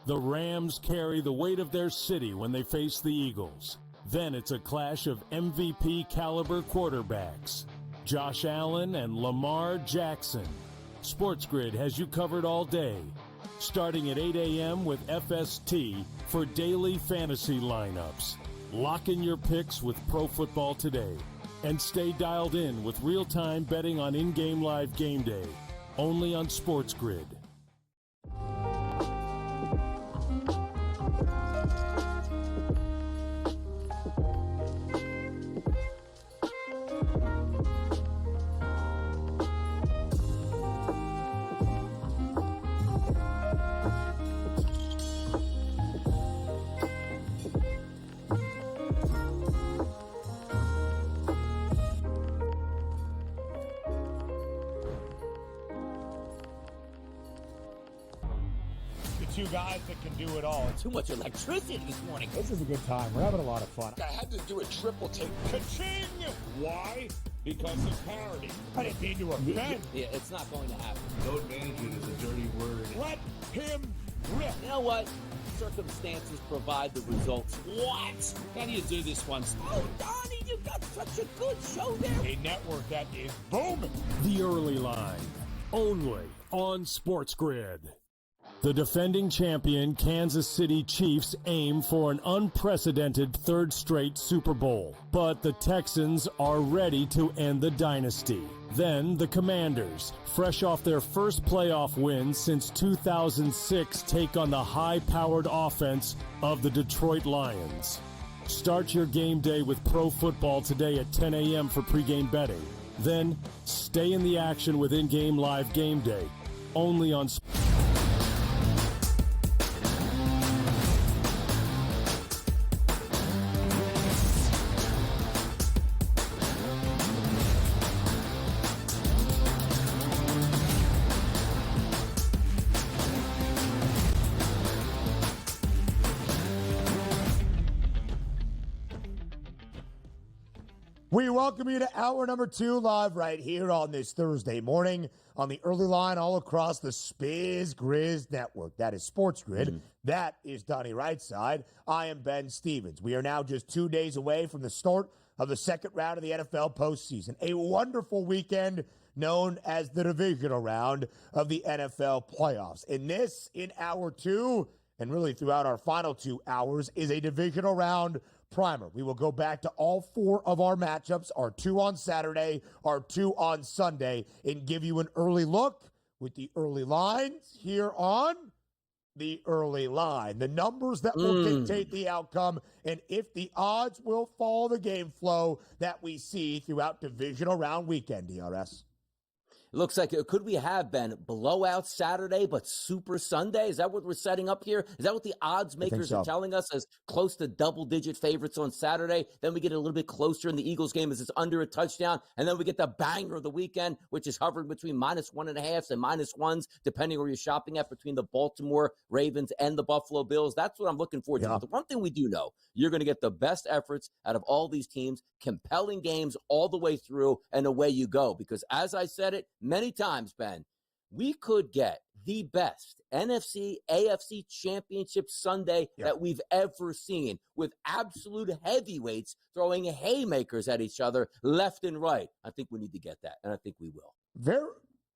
The Rams carry the weight of their city when they face the Eagles. Then it's a clash of MVP caliber quarterbacks, Josh Allen and Lamar Jackson. SportsGrid has you covered all day, starting at 8 a.m. with FST for daily fantasy lineups. Lock in your picks with Pro Football Today and stay dialed in with real-time betting on in-game live game day, only on SportsGrid. Two guys that can do it all. Too much electricity this morning. This is a good time. We're having a lot of fun. I had to do a triple take. Ka-ching! Why? Because of parity. I didn't mean to offend. Yeah, it's not going to happen. Load management is a dirty word. Let him rip. You know what? Circumstances provide the results. What? How do you do this one? Oh, Donnie, you got such a good show there. A network that is booming. The Early Line, only on SportsGrid. The defending champion Kansas City Chiefs aim for an unprecedented third straight Super Bowl, but the Texans are ready to end the dynasty. Then the Commanders, fresh off their first playoff win since 2006, take on the high-powered offense of the Detroit Lions. Start your game day with Pro Football Today at 10 a.m. for pregame betting. Then stay in the action with in-game live game day, only on We welcome you to hour number 2 live right here on this Thursday morning on the Early Line all across the SportsGrid network. That is SportsGrid. That is Donnie Rightside. I am Ben Stevens. We are now just 2 days away from the start of the second round of the NFL postseason. A wonderful weekend known as the Divisional Round of the NFL playoffs. And this, in hour 2, and really throughout our final 2 hours, is a Divisional Round primer. We will go back to all 4 of our matchups, our 2 on Saturday, our 2 on Sunday, and give you an early look with the early lines here on the Early Line. The numbers that will dictate the outcome, and if the odds will follow the game flow that we see throughout Divisional Round weekend, DRS. It looks like, could we have been blowout Saturday, but Super Sunday? Is that what we're setting up here? Is that what the odds makers are telling us as close to double-digit favorites on Saturday? Then we get a little bit closer in the Eagles game as it's under a touchdown. And then we get the banger of the weekend, which is hovering between -1.5 and -1s, depending where you're shopping at between the Baltimore Ravens and the Buffalo Bills. That's what I'm looking forward to. But the one thing we do know, you're going to get the best efforts out of all these teams, compelling games all the way through, and away you go. Because as I said it many times, Ben, we could get the best NFC, AFC championship Sunday that we've ever seen, with absolute heavyweights throwing haymakers at each other left and right. I think we need to get that, and I think we will.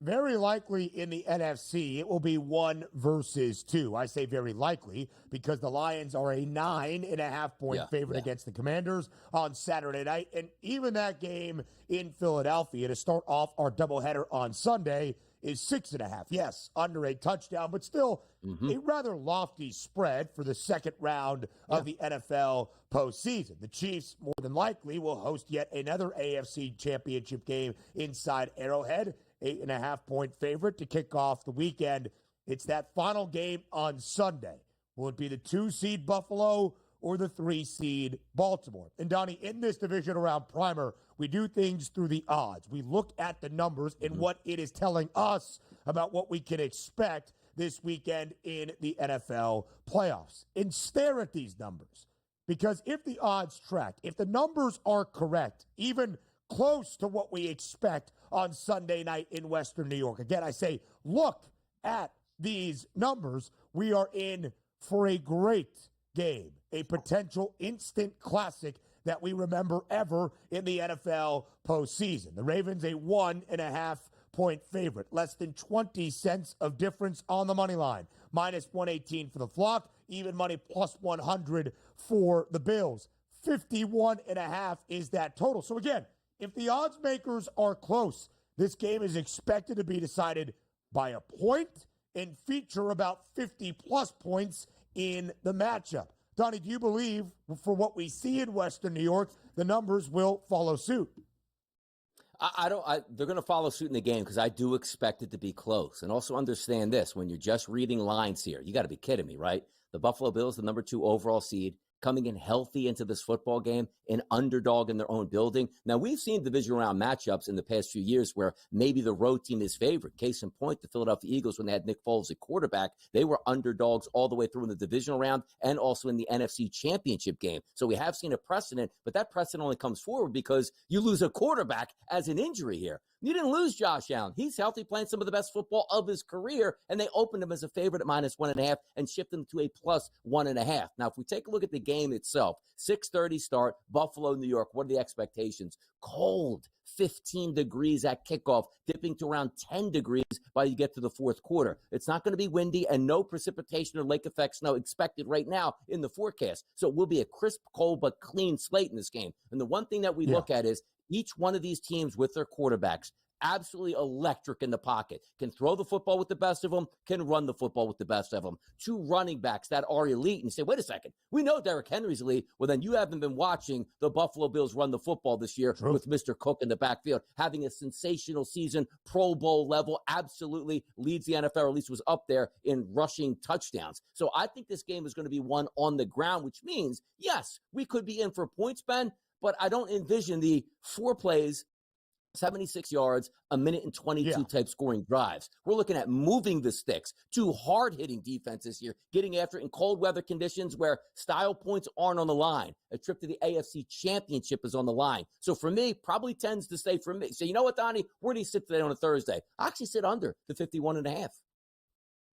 Very likely in the NFC, it will be 1 versus 2. I say very likely because the Lions are a 9.5-point favorite against the Commanders on Saturday night. And even that game in Philadelphia to start off our doubleheader on Sunday is 6.5. Yes, under a touchdown, but still a rather lofty spread for the second round of the NFL postseason. The Chiefs, more than likely, will host yet another AFC championship game inside Arrowhead. 8.5-point favorite to kick off the weekend. It's that final game on Sunday. Will it be the 2-seed Buffalo or the 3-seed Baltimore? And Donnie, in this divisional round primer, we do things through the odds. We look at the numbers and what it is telling us about what we can expect this weekend in the NFL playoffs. And stare at these numbers. Because if the odds track, if the numbers are correct, even close to what we expect on Sunday night in Western New York. Again, I say, look at these numbers. We are in for a great game, a potential instant classic that we remember ever in the NFL postseason. The Ravens, a 1.5-point favorite, less than 20 cents of difference on the money line, minus 118 for the flock, even money plus 100 for the Bills. 51.5 is that total. So again, if the odds makers are close, this game is expected to be decided by a point and feature about 50-plus points in the matchup. Donnie, do you believe, for what we see in Western New York, the numbers will follow suit? They're going to follow suit in the game because I do expect it to be close. And also understand this, when you're just reading lines here, you got to be kidding me, right? The Buffalo Bills, the number 2 overall seed, coming in healthy into this football game, an underdog in their own building. Now, we've seen divisional round matchups in the past few years where maybe the road team is favored. Case in point, the Philadelphia Eagles, when they had Nick Foles at quarterback, they were underdogs all the way through in the divisional round and also in the NFC Championship game. So we have seen a precedent, but that precedent only comes forward because you lose a quarterback as an injury here. You didn't lose Josh Allen. He's healthy, playing some of the best football of his career, and they opened him as a favorite at minus 1.5 and shifted him to a plus 1.5. Now, if we take a look at the game itself, 6:30 start, Buffalo, New York. What are the expectations? Cold, 15 degrees at kickoff, dipping to around 10 degrees by you get to the fourth quarter. It's not going to be windy and no precipitation or lake effect snow expected right now in the forecast. So it will be a crisp, cold, but clean slate in this game. And the one thing that we look at is each one of these teams with their quarterbacks, absolutely electric in the pocket, can throw the football with the best of them, can run the football with the best of them. 2 running backs that are elite. And you say, wait a second, we know Derrick Henry's elite. Well, then you haven't been watching the Buffalo Bills run the football this year with Mr. Cook in the backfield, having a sensational season, Pro Bowl level, absolutely leads the NFL, or at least was up there in rushing touchdowns. So I think this game is going to be won on the ground, which means, yes, we could be in for points, Ben, but I don't envision the 4 plays, 76 yards, a minute and 22 type scoring drives. We're looking at moving the sticks, 2 hard-hitting defenses here, getting after it in cold weather conditions where style points aren't on the line. A trip to the AFC Championship is on the line. So for me, probably tends to stay for me. So you know what, Donnie? Where do you sit today on a Thursday? I actually sit under the 51.5.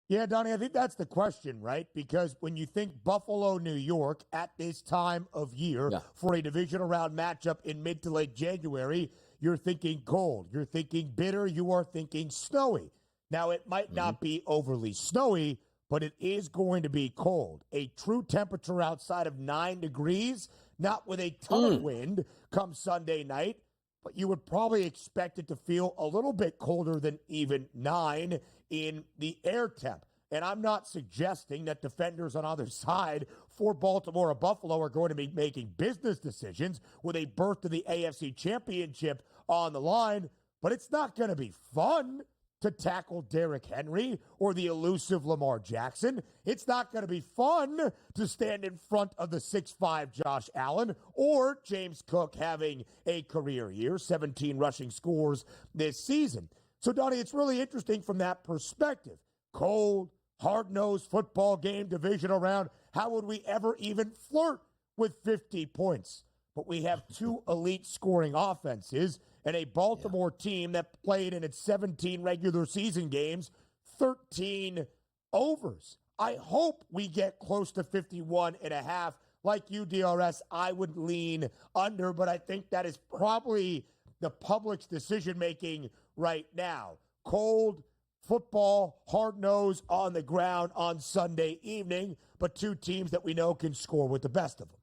Yeah, Donnie, I think that's the question, right? Because when you think Buffalo, New York at this time of year for a divisional round matchup in mid to late January, you're thinking cold, you're thinking bitter, you are thinking snowy. Now, it might not be overly snowy, but it is going to be cold. A true temperature outside of 9 degrees, not with a ton of wind come Sunday night, but you would probably expect it to feel a little bit colder than even 9 in the air temp. And I'm not suggesting that defenders on either side for Baltimore or Buffalo are going to be making business decisions with a berth to the AFC Championship on the line, but it's not going to be fun to tackle Derrick Henry or the elusive Lamar Jackson. It's not going to be fun to stand in front of the 6'5 Josh Allen or James Cook having a career year, 17 rushing scores this season. So, Donnie, it's really interesting from that perspective. Cold, hard-nosed football game, divisional round. How would we ever even flirt with 50 points? But we have 2 elite scoring offenses and a Baltimore team that played in its 17 regular season games, 13 overs. I hope we get close to 51.5. Like you, DRS, I would lean under, but I think that is probably the public's decision-making right now. Cold football, hard-nosed on the ground on Sunday evening, but 2 teams that we know can score with the best of them.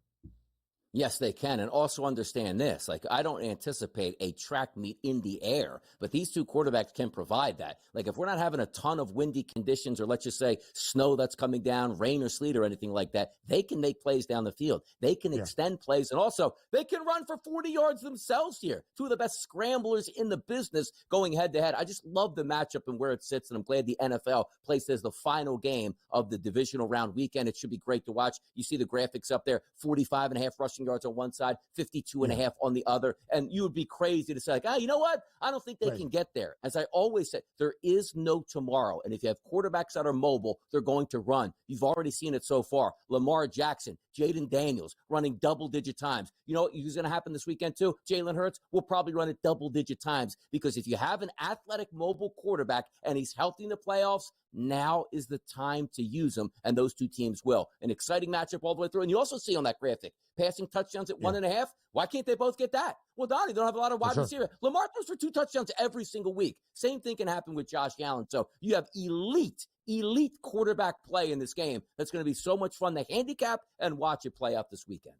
Yes, they can. And also understand this. Like, I don't anticipate a track meet in the air, but these 2 quarterbacks can provide that. Like, if we're not having a ton of windy conditions or let's just say snow that's coming down, rain or sleet or anything like that, they can make plays down the field. They can extend plays. And also, they can run for 40 yards themselves here. 2 of the best scramblers in the business going head-to-head. I just love the matchup and where it sits, and I'm glad the NFL placed as the final game of the divisional round weekend. It should be great to watch. You see the graphics up there, 45.5 rushing yards on one side, 52.5 on the other. And you would be crazy to say, like, you know what? I don't think they can get there. As I always say, there is no tomorrow. And if you have quarterbacks that are mobile, they're going to run. You've already seen it so far. Lamar Jackson, Jaden Daniels running double-digit times. You know what's going to happen this weekend too? Jalen Hurts will probably run it double-digit times, because if you have an athletic mobile quarterback and he's healthy in the playoffs, Now is the time to use them, and those two teams will. An exciting matchup all the way through. And you also see on that graphic, passing touchdowns at 1.5. Why can't they both get that? Well, Donnie, they don't have a lot of wide receiver. Lamar throws for 2 touchdowns every single week. Same thing can happen with Josh Allen. So you have elite quarterback play in this game. That's going to be so much fun to handicap and watch it play out this weekend.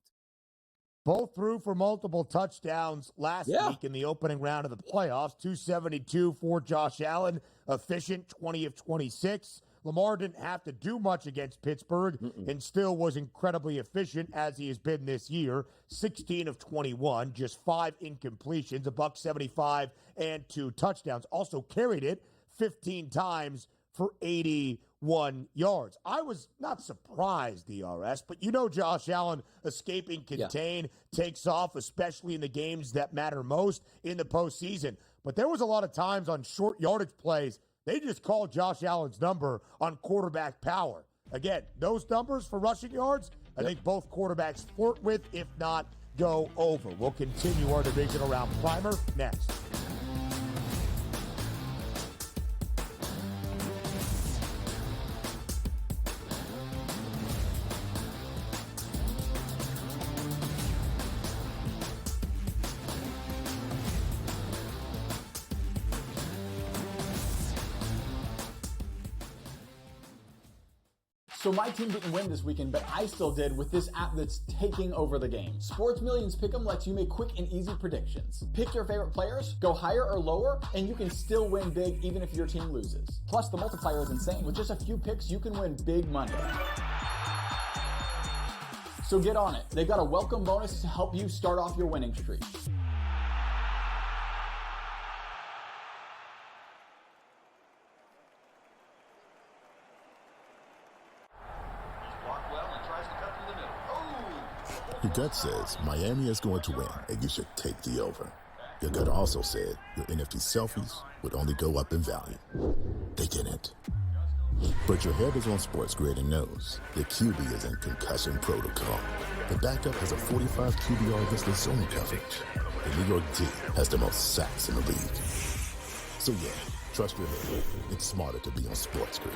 Both threw for multiple touchdowns last week in the opening round of the playoffs. 272 for Josh Allen, efficient, 20 of 26. Lamar didn't have to do much against Pittsburgh and still was incredibly efficient as he has been this year. 16 of 21, just 5 incompletions, $175 and 2 touchdowns. Also carried it 15 times for 81 yards. I was not surprised, DRS, but you know Josh Allen escaping contain takes off, especially in the games that matter most in the postseason. But there was a lot of times on short yardage plays, they just called Josh Allen's number on quarterback power. Again, those numbers for rushing yards, I think both quarterbacks flirt with, if not go over. We'll continue our divisional round primer next. So my team didn't win this weekend, but I still did with this app that's taking over the game. Sports Millions Pick'em lets you make quick and easy predictions. Pick your favorite players, go higher or lower, and you can still win big even if your team loses. Plus, the multiplier is insane. With just a few picks, you can win big money. So get on it. They've got a welcome bonus to help you start off your winning streak. Your gut says Miami is going to win, and you should take the over. Your gut also said your NFT selfies would only go up in value. They didn't. But your head is on SportsGrid and knows the QB is in concussion protocol. The backup has a 45 QBR against the zone coverage. The New York D has the most sacks in the league. So yeah, trust your head. It's smarter to be on SportsGrid.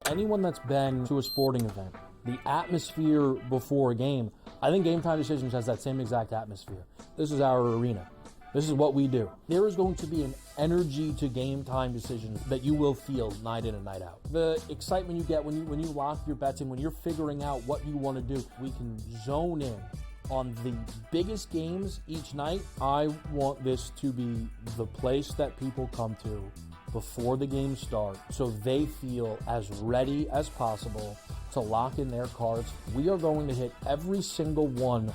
Anyone that's been to a sporting event, the atmosphere before a game, I think Game Time Decisions has that same exact atmosphere. This is our arena. This is what we do. There is going to be an energy to Game Time Decisions that you will feel night in and night out. The excitement you get when you lock your bets in, when you're figuring out what you want to do, we can zone in on the biggest games each night. I want this to be the place that people come to before the games start so they feel as ready as possible to lock in their cards. We are going to hit every single one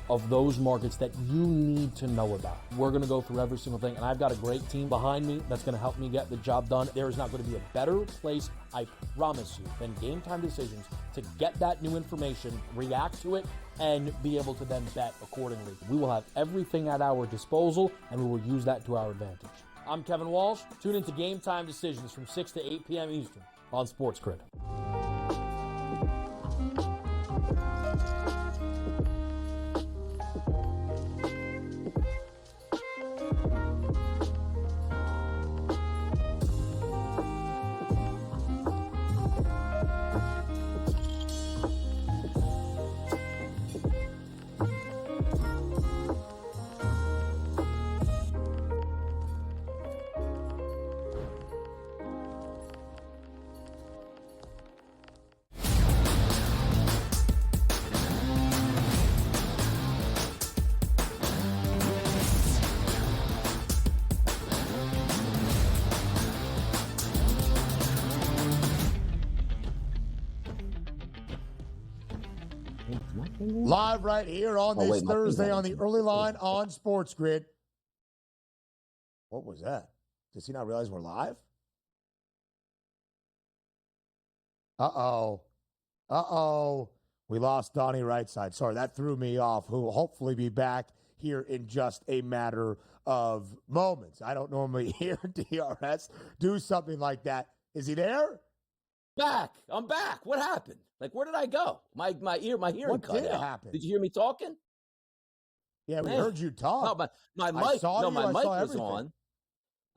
of those markets that you need to know about. We're going to go through every single thing, and I've got a great team behind me that's going to help me get the job done. There is not going to be a better place, I promise you, than Game Time Decisions to get that new information, react to it, and be able to then bet accordingly. We will have everything at our disposal, and we will use that to our advantage. I'm Kevin Walsh. Tune into Game Time Decisions from 6 to 8 p.m. Eastern on SportsGrid. Live right here on this Thursday on the early line on SportsGrid. What was that? Does he not realize we're live? Uh-oh. We lost Donnie Rightside. Sorry, that threw me off, who will hopefully be back here in just a matter of moments. I don't normally hear DRS do something like that. Is he there? I'm back. What happened? Like, where did I go? My hearing what cut out. What did happen? Did you hear me talking? Yeah, we heard you talk. No, my mic was everything. on.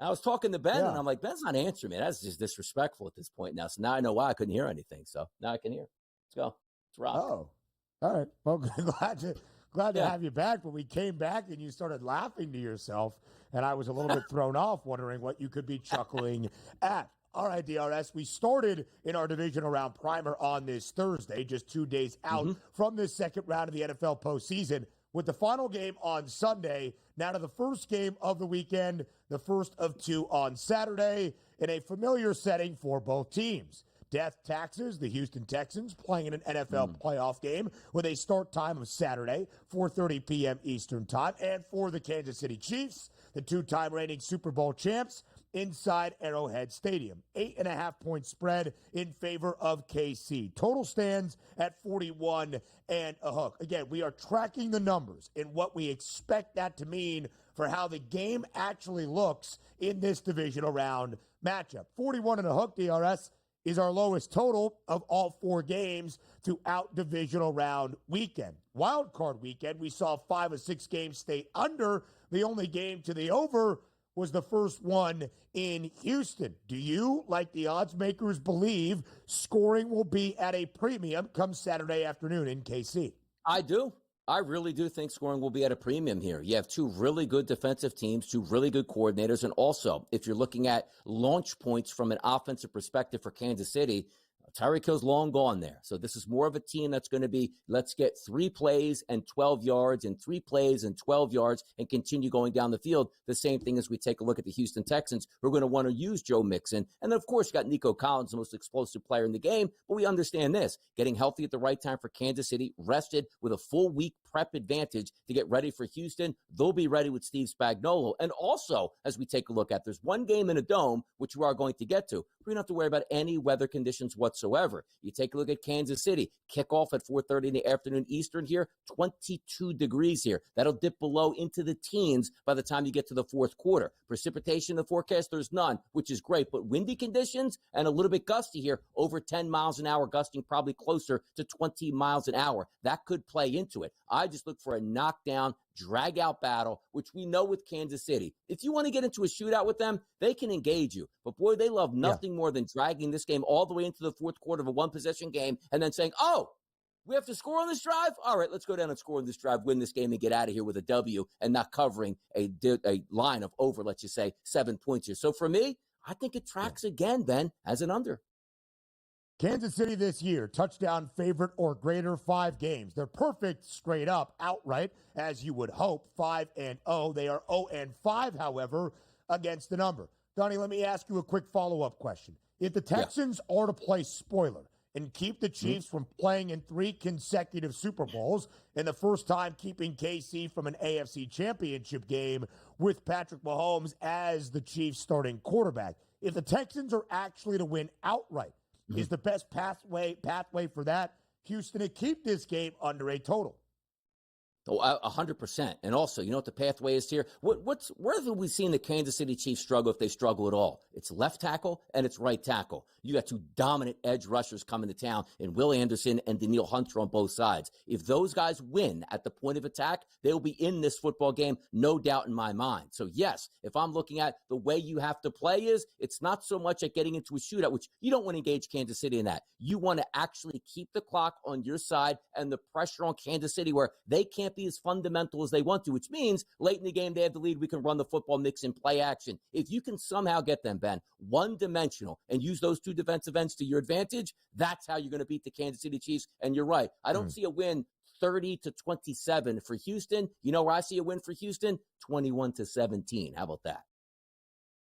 I was talking to Ben, and I'm like, Ben's not answering me. That's just disrespectful at this point now. So now I know why I couldn't hear anything. So now I can hear. Let's go. Let's rock. Oh, all right. Well, glad to have you back. But we came back, and you started laughing to yourself, and I was a little bit thrown off, wondering what you could be chuckling at. All right, DRS, we started in our divisional round primer on this Thursday, just 2 days out from this second round of the NFL postseason, with the final game on Sunday. Now to the first game of the weekend, the first of two on Saturday, in a familiar setting for both teams. Death taxes, the Houston Texans playing in an NFL playoff game with a start time of Saturday, 4:30 p.m. Eastern time. And for the Kansas City Chiefs, the two-time reigning Super Bowl champs, inside Arrowhead Stadium. 8.5-point spread in favor of KC. Total stands at 41 and a hook. Again, we are tracking the numbers and what we expect that to mean for how the game actually looks in this divisional round matchup. 41 and a hook, DRS, is our lowest total of all four games throughout divisional round weekend. Wild card weekend, we saw 5 of 6 games stay under. The only game to the over was the first one in Houston. Do you, like the odds makers, believe scoring will be at a premium come Saturday afternoon in KC? I do. I really do think scoring will be at a premium here. You have two really good defensive teams, two really good coordinators, and also, if you're looking at launch points from an offensive perspective for Kansas City, Tyreek Hill's long gone there. So this is more of a team that's going to be, let's get 3 plays and 12 yards and 3 plays and 12 yards and continue going down the field. The same thing as we take a look at the Houston Texans, who are going to want to use Joe Mixon. And then, of course, you got Nico Collins, the most explosive player in the game. But we understand this, getting healthy at the right time for Kansas City, rested with a full week prep advantage to get ready for Houston. They'll be ready with Steve Spagnuolo. And also, as we take a look at, there's one game in a dome, which we are going to get to. We don't have to worry about any weather conditions whatsoever. You take a look at Kansas City, kickoff at 4:30 in the afternoon Eastern here, 22 degrees here. That'll dip below into the teens by the time you get to the fourth quarter. Precipitation in the forecast, there's none, which is great, but windy conditions and a little bit gusty here, over 10 miles an hour, gusting probably closer to 20 miles an hour. That could play into it. I just look for a knockdown, drag-out battle, which we know with Kansas City. If you want to get into a shootout with them, they can engage you. But, boy, they love nothing more than dragging this game all the way into the fourth quarter of a one-possession game and then saying, oh, we have to score on this drive? All right, let's go down and score on this drive, win this game, and get out of here with a W and not covering a line of over, let's just say, 7 points here. So, for me, I think it tracks again, Ben, as an under. Kansas City this year, touchdown favorite or greater 5 games. They're perfect straight up, outright, as you would hope, 5-0. They are 0-5, however, against the number. Donnie, let me ask you a quick follow-up question. If the Texans are to play spoiler and keep the Chiefs from playing in 3 consecutive Super Bowls, and the first time keeping KC from an AFC championship game with Patrick Mahomes as the Chiefs starting quarterback, if the Texans are actually to win outright, is the best pathway for that Houston to keep this game under a total? Oh, 100%. And also, you know what the pathway is here? Where have we seen the Kansas City Chiefs struggle, if they struggle at all? It's left tackle and it's right tackle. You got 2 dominant edge rushers coming to town in Will Anderson and Daniil Hunter on both sides. If those guys win at the point of attack, they'll be in this football game, no doubt in my mind. So, yes, if I'm looking at the way you have to play is, it's not so much at getting into a shootout, which you don't want to engage Kansas City in that. You want to actually keep the clock on your side and the pressure on Kansas City where they can't be as fundamental as they want to, which means late in the game they have the lead, we can run the football, mix in play action. If you can somehow get them, Ben, one-dimensional and use those 2 defensive ends to your advantage, that's how you're going to beat the Kansas City Chiefs. And you're right, I don't see a win 30-27 for Houston. You know where I see a win for Houston? 21-17. How about that?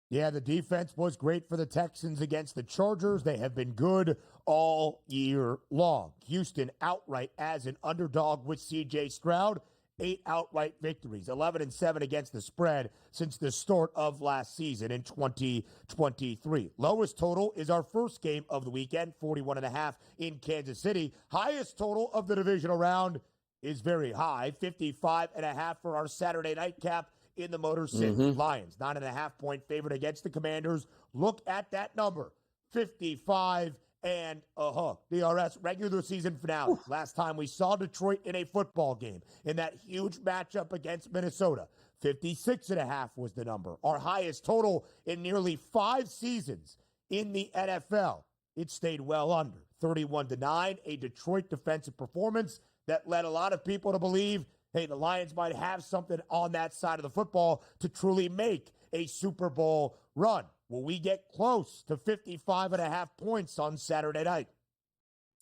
Yeah, the defense was great for the Texans against the Chargers. They have been good all year long. Houston outright as an underdog with C.J. Stroud. 8 outright victories, 11-7 against the spread since the start of last season in 2023. Lowest total is our first game of the weekend, 41.5 in Kansas City. Highest total of the divisional round is very high, 55.5 for our Saturday nightcap in the Motor City. Lions, 9.5-point favorite against the Commanders. Look at that number, 55.5. and DRS regular season finale. Ooh. Last time we saw Detroit in a football game in that huge matchup against Minnesota. 56.5 was the number. Our highest total in nearly 5 seasons in the NFL. It stayed well under. 31-9, a Detroit defensive performance that led a lot of people to believe, hey, the Lions might have something on that side of the football to truly make a Super Bowl run. Will we get close to 55.5 points on Saturday night?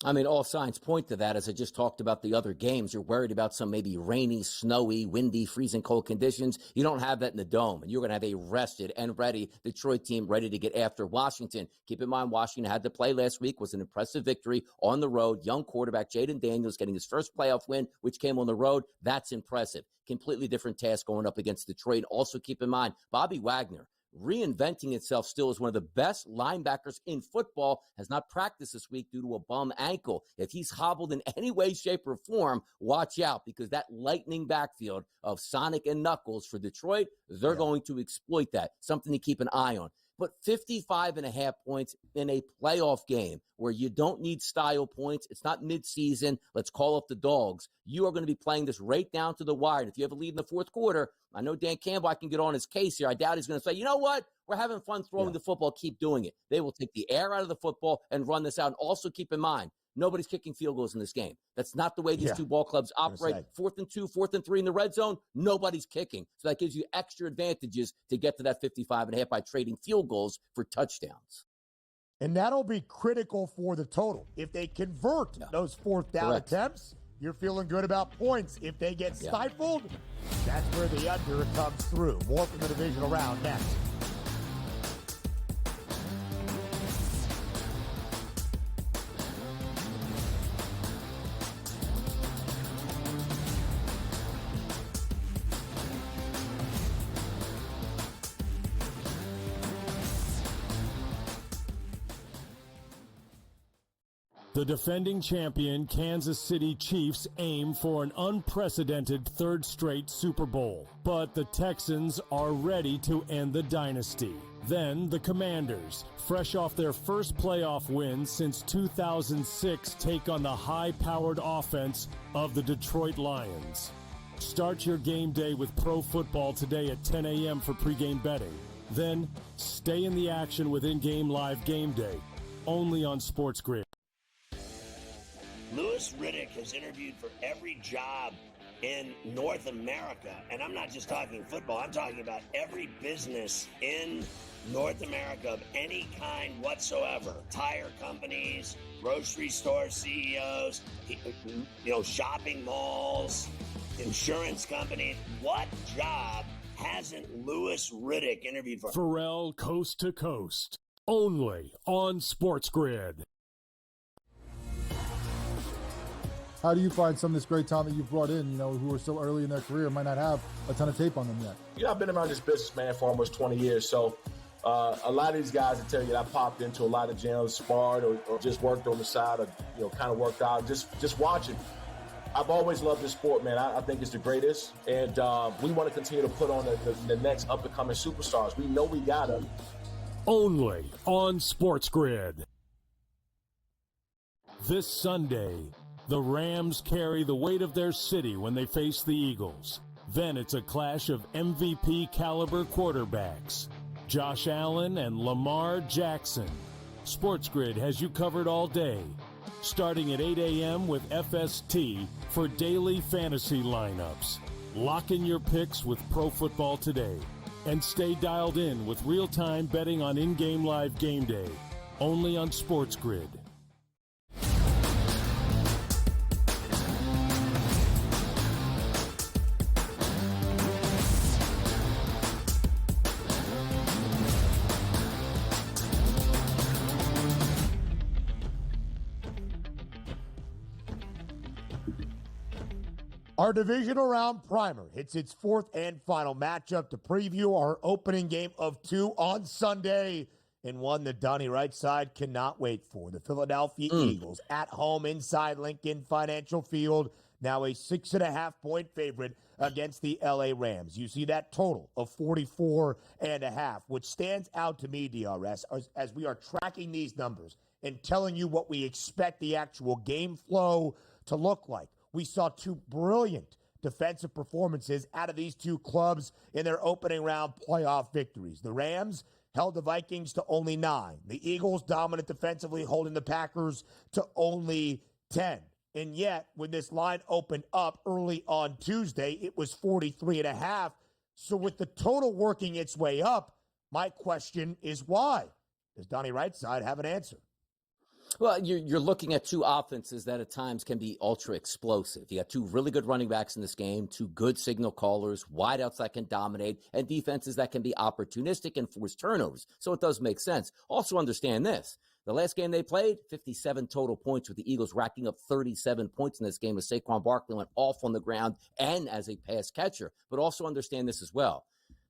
I mean, all signs point to that. As I just talked about the other games, you're worried about some maybe rainy, snowy, windy, freezing cold conditions. You don't have that in the Dome, and you're going to have a rested and ready Detroit team ready to get after Washington. Keep in mind, Washington had to play last week, was an impressive victory on the road. Young quarterback Jaden Daniels getting his first playoff win, which came on the road. That's impressive. Completely different task going up against Detroit. Also keep in mind, Bobby Wagner, reinventing itself still as one of the best linebackers in football, has not practiced this week due to a bum ankle. If he's hobbled in any way, shape, or form, watch out, because that lightning backfield of Sonic and Knuckles for Detroit, they're going to exploit that. Something to keep an eye on. But 55.5 points in a playoff game where you don't need style points. It's not midseason. Let's call up the dogs. You are going to be playing this right down to the wire. And if you have a lead in the fourth quarter, I know Dan Campbell, I can get on his case here. I doubt he's going to say, you know what? We're having fun throwing the football. Keep doing it. They will take the air out of the football and run this out. And also keep in mind, nobody's kicking field goals in this game. That's not the way these two ball clubs operate. 4th and 2, 4th and 3 in the red zone, nobody's kicking. So that gives you extra advantages to get to that 55.5 by trading field goals for touchdowns. And that'll be critical for the total. If they convert those fourth down attempts, you're feeling good about points. If they get stifled, that's where the under comes through. More from the divisional round next. The defending champion Kansas City Chiefs aim for an unprecedented third straight Super Bowl, but the Texans are ready to end the dynasty. Then the Commanders, fresh off their first playoff win since 2006, take on the high-powered offense of the Detroit Lions. Start your game day with pro football today at 10 a.m. for pregame betting. Then stay in the action with in-game live game day, only on SportsGrid. Louis Riddick has interviewed for every job in North America. And I'm not just talking football. I'm talking about every business in North America of any kind whatsoever. Tire companies, grocery store CEOs, shopping malls, insurance companies. What job hasn't Louis Riddick interviewed for? Pharrell Coast to Coast, only on SportsGrid. How do you find some of this great talent that you've brought in, who are still early in their career, might not have a ton of tape on them yet? I've been around this business, man, for almost 20 years. So a lot of these guys will tell you that I popped into a lot of gyms, sparred or just worked on the side or, kind of worked out, just watching. I've always loved this sport, man. I think it's the greatest. And we want to continue to put on the next up-and-coming superstars. We know we got them. Only on SportsGrid. This Sunday, the Rams carry the weight of their city when they face the Eagles. Then it's a clash of MVP caliber quarterbacks, Josh Allen and Lamar Jackson. SportsGrid has you covered all day, starting at 8 a.m. with FST for daily fantasy lineups. Lock in your picks with Pro Football Today and stay dialed in with real-time betting on in-game live game day, only on SportsGrid. Our divisional round primer hits its fourth and final matchup to preview our opening game of 2 on Sunday, and one that Donnie right side cannot wait for. The Philadelphia Eagles at home inside Lincoln Financial Field, now a 6.5-point favorite against the LA Rams. You see that total of 44.5, which stands out to me, DRS, as we are tracking these numbers and telling you what we expect the actual game flow to look like. We saw two brilliant defensive performances out of these two clubs in their opening round playoff victories. The Rams held the Vikings to only 9. The Eagles dominant defensively, holding the Packers to only 10. And yet, when this line opened up early on Tuesday, it was 43.5. So with the total working its way up, my question is why? Does Donnie Rightside have an answer? Well, you're looking at two offenses that at times can be ultra explosive. You got two really good running backs in this game, two good signal callers, wideouts that can dominate, and defenses that can be opportunistic and force turnovers. So it does make sense. Also understand this. The last game they played, 57 total points, with the Eagles racking up 37 points in this game as Saquon Barkley went off on the ground and as a pass catcher. But also understand this as well.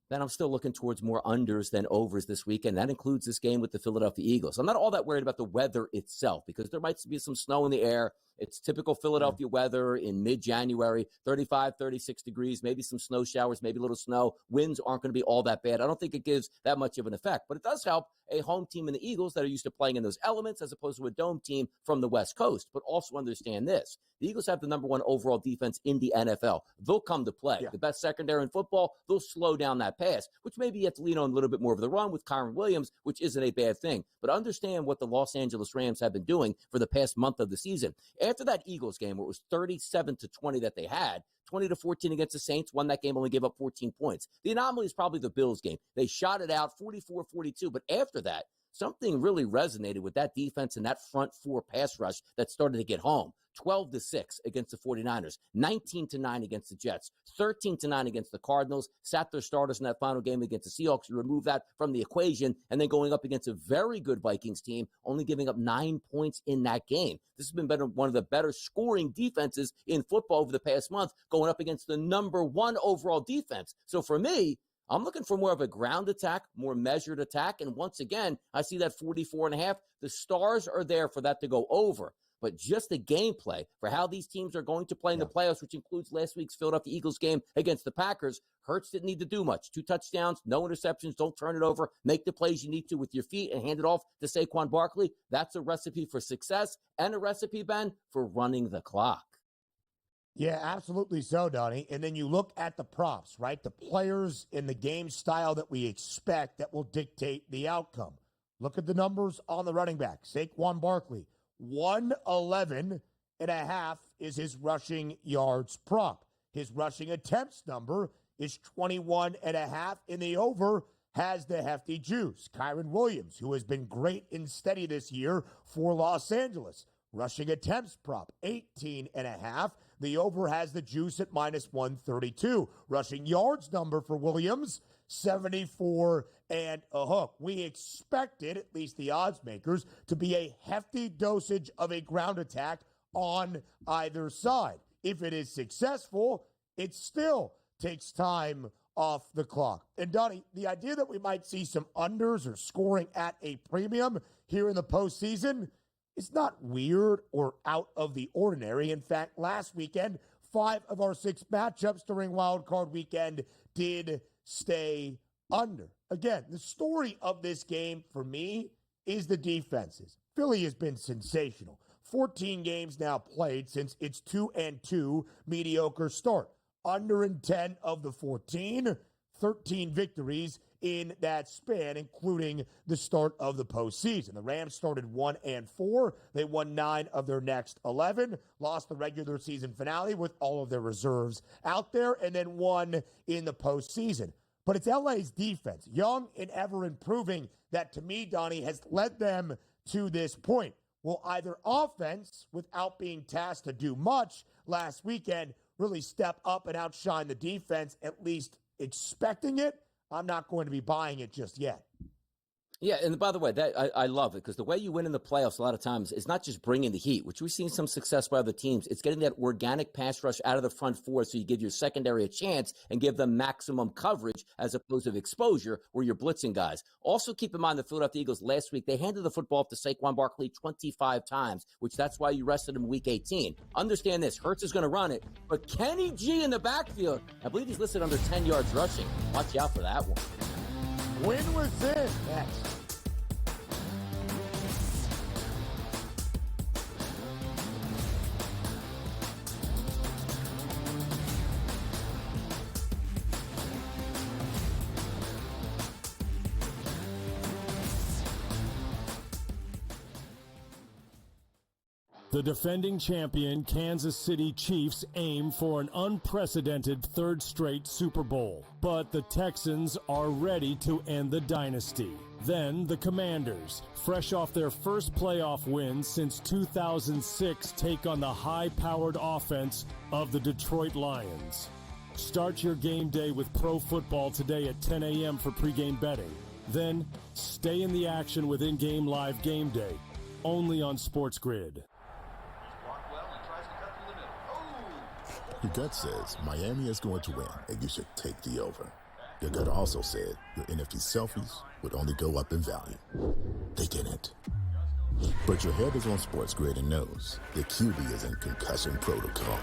Then I'm still looking towards more unders than overs this weekend. That includes this game with the Philadelphia Eagles. I'm not all that worried about the weather itself because there might be some snow in the air. It's typical Philadelphia weather in mid-January, 35, 36 degrees, maybe some snow showers, maybe a little snow. Winds aren't going to be all that bad. I don't think it gives that much of an effect, but it does help a home team in the Eagles that are used to playing in those elements as opposed to a dome team from the West Coast. But also understand this. The Eagles have the number one overall defense in the NFL. They'll come to play. Yeah. The best secondary in football, they'll slow down that pass, which maybe you have to lean on a little bit more of the run with Kyren Williams, which isn't a bad thing. But understand what the Los Angeles Rams have been doing for the past month of the season. After that Eagles game, where it was 37-20 that they had, 20-14 against the Saints, won that game, only gave up 14 points. The anomaly is probably the Bills game. They shot it out 44-42, but after that, something really resonated with that defense and that front four pass rush that started to get home. 12-6 against the 49ers, 19-9 against the Jets, 13-9 against the Cardinals, sat their starters in that final game against the Seahawks. You remove that from the equation, and then going up against a very good Vikings team, only giving up 9 points in that game. This has been one of the better scoring defenses in football over the past month, going up against the number one overall defense. So for me, I'm looking for more of a ground attack, more measured attack. And once again, I see that 44.5. The stars are there for that to go over. But just the gameplay for how these teams are going to play in the playoffs, which includes last week's Philadelphia Eagles game against the Packers, Hurts didn't need to do much. 2 touchdowns, no interceptions, don't turn it over, make the plays you need to with your feet and hand it off to Saquon Barkley. That's a recipe for success and a recipe, Ben, for running the clock. Yeah, absolutely so, Donnie. And then you look at the props, right? The players in the game style that we expect that will dictate the outcome. Look at the numbers on the running back. Saquon Barkley, 111.5 is his rushing yards prop. His rushing attempts number is 21.5, and the over has the hefty juice. Kyren Williams, who has been great and steady this year for Los Angeles. Rushing attempts prop, 18.5. The over has the juice at minus 132. Rushing yards number for Williams, 74 and a hook. We expected, at least the odds makers, to be a hefty dosage of a ground attack on either side. If it is successful, it still takes time off the clock. And Donnie, the idea that we might see some unders or scoring at a premium here in the postseason, it's not weird or out of the ordinary. In fact, last weekend, 5 of our 6 matchups during Wild Card Weekend did stay under. Again, the story of this game for me is the defenses. Philly has been sensational. 14 games now played since its 2-2 mediocre start. Under in 10 of the 14, 13 victories in that span, including the start of the postseason. The Rams started 1-4. They won 9 of their next 11, lost the regular season finale with all of their reserves out there, and then won in the postseason. But it's LA's defense, young and ever improving, that to me, Donnie, has led them to this point. Will either offense, without being tasked to do much last weekend, really step up and outshine the defense, at least expecting it? I'm not going to be buying it just yet. Yeah, and by the way, that I love it because the way you win in the playoffs a lot of times is not just bringing the heat, which we've seen some success by other teams. It's getting that organic pass rush out of the front four so you give your secondary a chance and give them maximum coverage as opposed to exposure where you're blitzing guys. Also keep in mind the Philadelphia Eagles last week, they handed the football off to Saquon Barkley 25 times, which that's why you rested him in week 18. Understand this, Hurts is going to run it, but Kenny G in the backfield, I believe he's listed under 10 yards rushing. Watch out for that one. When was this? Next. The defending champion Kansas City Chiefs aim for an unprecedented third straight Super Bowl, but the Texans are ready to end the dynasty. Then the Commanders, fresh off their first playoff win since 2006, take on the high-powered offense of the Detroit Lions. Start your game day with pro football today at 10 a.m. for pregame betting. Then stay in the action with in-game live game day, only on SportsGrid. Your gut says Miami is going to win, and you should take the over. Your gut also said your NFT selfies would only go up in value. They didn't. But your head is on SportsGrid and knows the QB is in concussion protocol.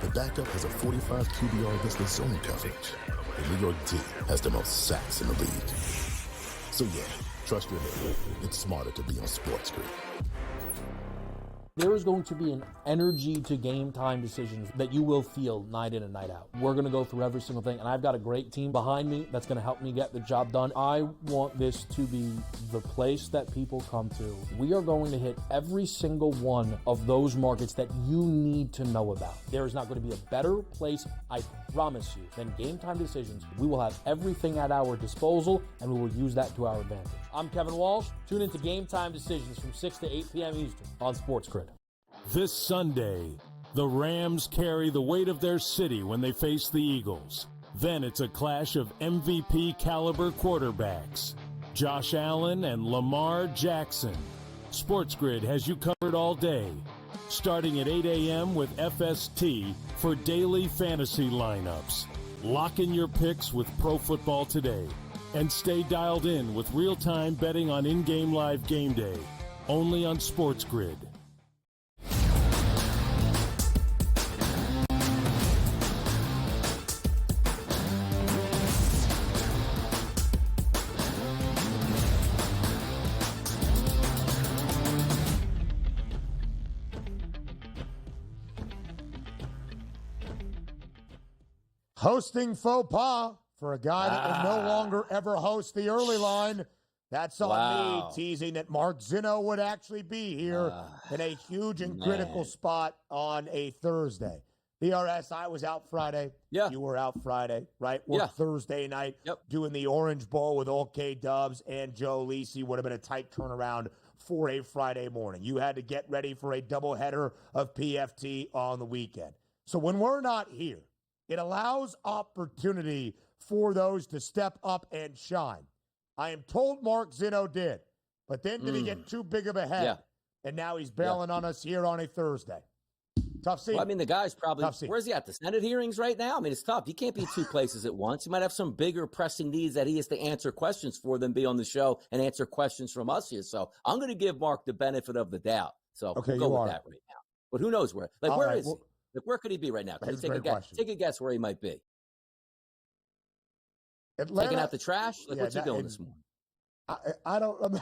The backup has a 45 QBR against the zone coverage. The New York D has the most sacks in the league. So yeah, trust your head. It's smarter to be on SportsGrid. There is going to be an energy to game time decisions that you will feel night in and night out. We're going to go through every single thing, and I've got a great team behind me that's going to help me get the job done. I want this to be the place that people come to. We are going to hit every single one of those markets that you need to know about. There is not going to be a better place, I promise you, than game time decisions. We will have everything at our disposal, and we will use that to our advantage. I'm Kevin Walsh. Tune into Game Time Decisions from 6 to 8 p.m. Eastern on SportsGrid. This Sunday, the Rams carry the weight of their city when they face the Eagles. Then it's a clash of MVP caliber quarterbacks, Josh Allen and Lamar Jackson. SportsGrid has you covered all day, starting at 8 a.m. with FST for daily fantasy lineups. Lock in your picks with Pro Football Today. And stay dialed in with real-time betting on in-game live game day, only on SportsGrid. Hosting faux pas for a guy that will no longer ever host the early line. That's on me, teasing that Mark Zinno would actually be here in a huge and critical spot on a Thursday. DRS, I was out Friday. Yeah. You were out Friday, right? We're Thursday night doing the Orange Bowl with OK Dubs and Joe Lisi. Would have been a tight turnaround for a Friday morning. You had to get ready for a doubleheader of PFT on the weekend. So when we're not here, it allows opportunity for those to step up and shine. I am told Mark Zinno did, but then did he get too big of a head? Yeah. And now he's bailing on us here on a Thursday. Tough scene. Well, I mean, the guy's probably, where's he at? The Senate hearings right now? I mean, it's tough. You can't be two places at once. You might have some bigger pressing needs that he has to answer questions for than be on the show and answer questions from us here. So I'm going to give Mark the benefit of the doubt. So we'll go with that right now. But who knows where? Like, where is he? Like, where could he be right now? Can you take a guess where he might be? Atlanta, taking out the trash? Like, what's he doing this morning? I don't.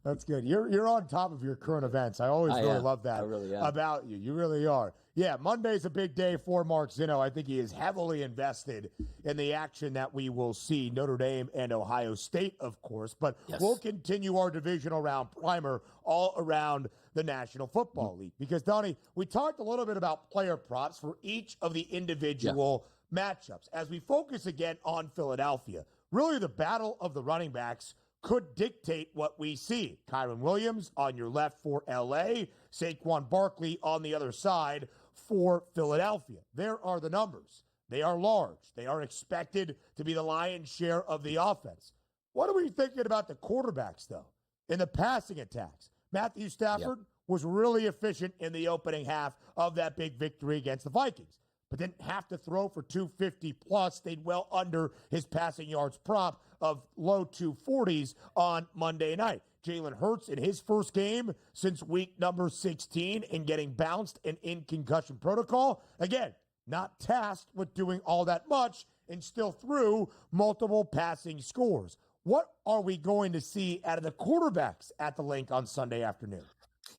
That's good. You're on top of your current events. I always really love that about you. You really are. Yeah, Monday's a big day for Mark Zinno. I think he is heavily invested in the action that we will see, Notre Dame and Ohio State, of course. But we'll continue our divisional round primer all around the National Football League. Because, Donnie, we talked a little bit about player props for each of the individual matchups. As we focus again on Philadelphia, really the battle of the running backs could dictate what we see. Kyron Williams on your left for L.A., Saquon Barkley on the other side for Philadelphia. There are the numbers. They are large. They are expected to be the lion's share of the offense. What are we thinking about the quarterbacks, though, in the passing attacks? Matthew Stafford was really efficient in the opening half of that big victory against the Vikings, but didn't have to throw for 250 plus. Stayed well under his passing yards prop of low 240s on Monday night. Jalen Hurts in his first game since week number 16 and getting bounced and in concussion protocol. Again, not tasked with doing all that much and still threw multiple passing scores. What are we going to see out of the quarterbacks at the link on Sunday afternoon?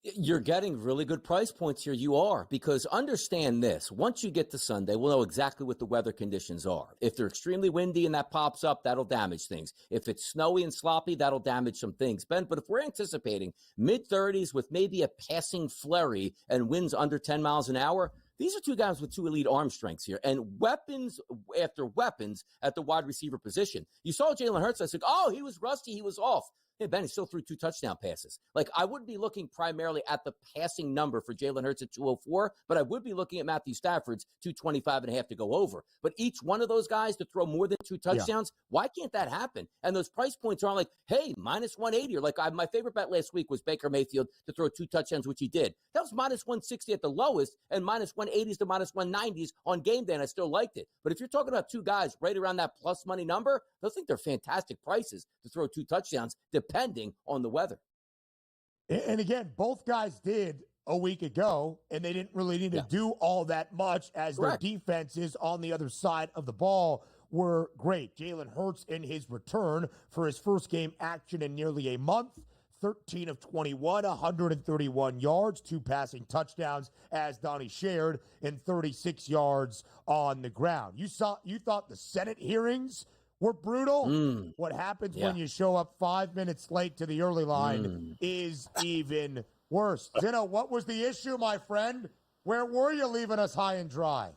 You're getting really good price points here. You are, because understand this. Once you get to Sunday, we'll know exactly what the weather conditions are. If they're extremely windy and that pops up, that'll damage things. If it's snowy and sloppy, that'll damage some things, Ben. But if we're anticipating mid-30s with maybe a passing flurry and winds under 10 miles an hour, these are two guys with two elite arm strengths here and weapons after weapons at the wide receiver position. You saw Jalen Hurts. I said, oh, he was rusty. He was off. Hey, Ben, he still threw 2 touchdown passes. Like, I wouldn't be looking primarily at the passing number for Jalen Hurts at 204, but I would be looking at Matthew Stafford's 225.5 to go over. But each one of those guys to throw more than 2 touchdowns, why can't that happen? And those price points aren't like, hey, minus 180. Or like, my favorite bet last week was Baker Mayfield to throw 2 touchdowns, which he did. That was minus 160 at the lowest and minus 180s to minus 190s on game day, and I still liked it. But if you're talking about 2 guys right around that plus money number, I think they're fantastic prices to throw 2 touchdowns, depending on the weather. And again, both guys did a week ago, and they didn't really need to do all that much as their defenses on the other side of the ball were great. Jalen Hurts in his return for his first game action in nearly a month, 13 of 21, 131 yards, 2 passing touchdowns, as Donnie shared, and 36 yards on the ground. You thought the Senate hearings were brutal. What happens when you show up 5 minutes late to the early line is even worse. Zinno, what was the issue, my friend? Where were you leaving us high and dry?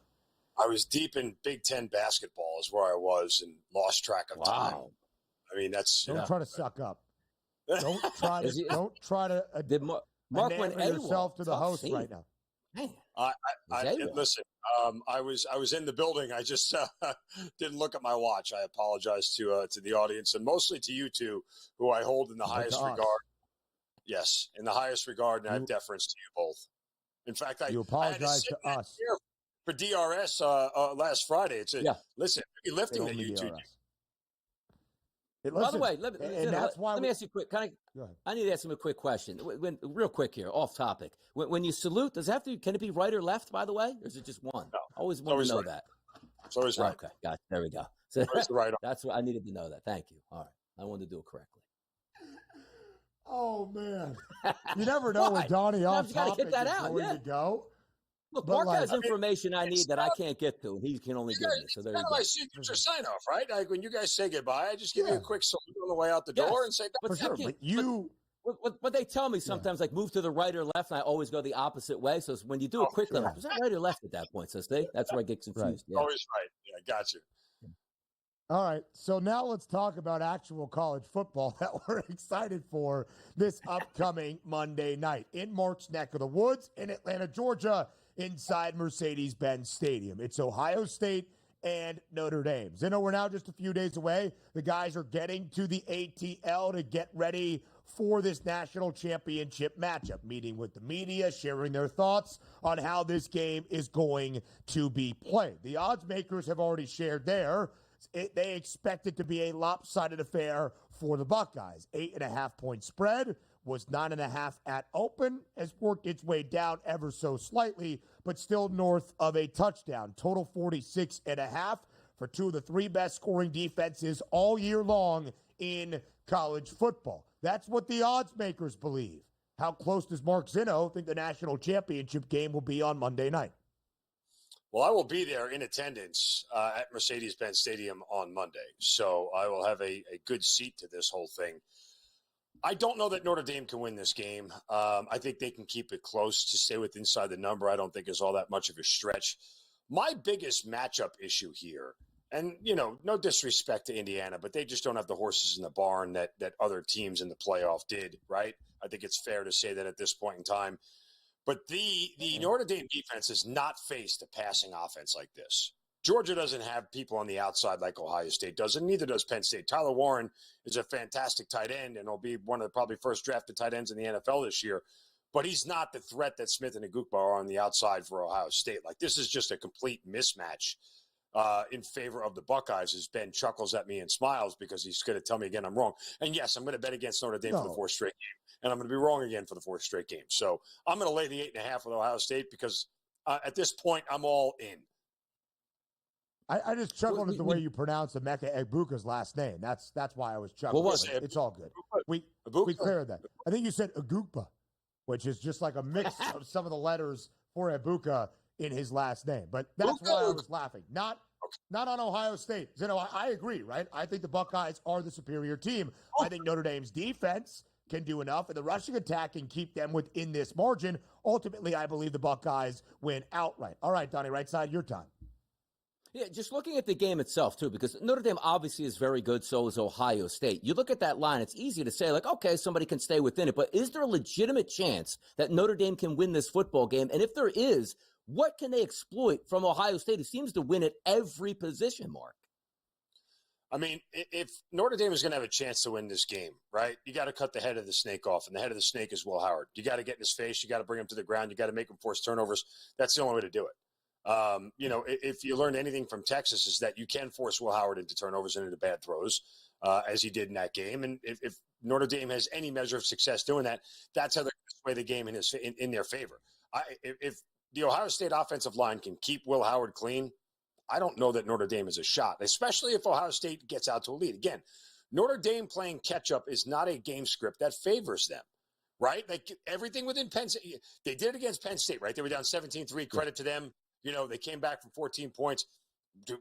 I was deep in Big Ten basketball is where I was and lost track of time. I mean, that's... Don't try to suck up. Don't try to Mark went yourself to the host right now. Man. Listen, I was in the building. I just didn't look at my watch. I apologize to the audience and mostly to you two, who I hold in the highest regard. Yes, in the highest regard, and I have deference to you both. In fact, you apologize to us for DRS last Friday. Listen, you're lifting the you two. By the way, let me ask you a quick. I need to ask him a quick question. Real quick here, off topic. When you salute, does it have to? Can it be right or left? By the way, or is it just one? No, always want to know that. It's always right. Okay, got it. There we go. So, right. That's what I needed to know. That. Thank you. All right, I wanted to do it correctly. Oh man, you never know with Donnie off topic before you go. Look, Mark has information I need that I can't get to, and he can only give me. So there you go. My signature sign off, right? Like when you guys say goodbye, I just give you a quick salute on the way out the door and say, But they tell me sometimes, like, move to the right or left, and I always go the opposite way. So when you do it quickly, was that right or left at that point? So that's where I get confused. Right. Yeah. Always right. Yeah, got you. All right, so now let's talk about actual college football that we're excited for this upcoming Monday night in Mark's neck of the woods in Atlanta, Georgia, inside Mercedes-Benz Stadium. It's Ohio State and Notre Dame. Zinno, we're now just a few days away. The guys are getting to the ATL to get ready for this national championship matchup, meeting with the media, sharing their thoughts on how this game is going to be played. The odds makers have already shared theirs. They expect it to be a lopsided affair for the Buckeyes. 8.5-point spread was 9.5 at open, has worked its way down ever so slightly, but still north of a touchdown. Total 46.5 for 2 of the 3 best scoring defenses all year long in college football. That's what the odds makers believe. How close does Mark Zinno think the national championship game will be on Monday night? Well, I will be there in attendance at Mercedes-Benz Stadium on Monday, so I will have a good seat to this whole thing. I don't know that Notre Dame can win this game. I think they can keep it close to stay with inside the number. I don't think is all that much of a stretch. My biggest matchup issue here, and, no disrespect to Indiana, but they just don't have the horses in the barn that other teams in the playoff did, right? I think it's fair to say that at this point in time. But the Notre Dame defense has not faced a passing offense like this. Georgia doesn't have people on the outside like Ohio State does, and neither does Penn State. Tyler Warren is a fantastic tight end, and will be one of the probably first drafted tight ends in the NFL this year. But he's not the threat that Smith and Agukpa are on the outside for Ohio State. Like, this is just a complete mismatch in favor of the Buckeyes, as Ben chuckles at me and smiles because he's going to tell me again I'm wrong. And yes, I'm going to bet against Notre Dame for the 4th straight game. And I'm going to be wrong again for the 4th straight game. So I'm going to lay the 8.5 with Ohio State because at this point, I'm all in. I just chuckled at the way you pronounce Emeka Egbuka's last name. That's why I was chuckling. What was it? It's all good. We cleared that. I think you said Agukpa. which is just like a mix of some of the letters for Ibuka in his last name. But that's why I was laughing. Not on Ohio State. Zinno, I agree, right? I think the Buckeyes are the superior team. I think Notre Dame's defense can do enough, and the rushing attack can keep them within this margin. Ultimately, I believe the Buckeyes win outright. All right, Donnie, right side, your time. Yeah, just looking at the game itself, too, because Notre Dame obviously is very good, so is Ohio State. You look at that line, it's easy to say, like, okay, somebody can stay within it, but is there a legitimate chance that Notre Dame can win this football game? And if there is, what can they exploit from Ohio State, who seems to win at every position, Mark? I mean, if Notre Dame is going to have a chance to win this game, right, you got to cut the head of the snake off, and the head of the snake is Will Howard. You got to get in his face. You got to bring him to the ground. You got to make him force turnovers. That's the only way to do it. If you learned anything from Texas is that you can force Will Howard into turnovers and into bad throws, as he did in that game. And if Notre Dame has any measure of success doing that, that's how they're going to sway the game in their favor. If the Ohio State offensive line can keep Will Howard clean, I don't know that Notre Dame is a shot, especially if Ohio State gets out to a lead. Again, Notre Dame playing catch-up is not a game script that favors them, right? Everything within Penn State, they did it against Penn State, right? They were down 17-3, credit to them. They came back from 14 points.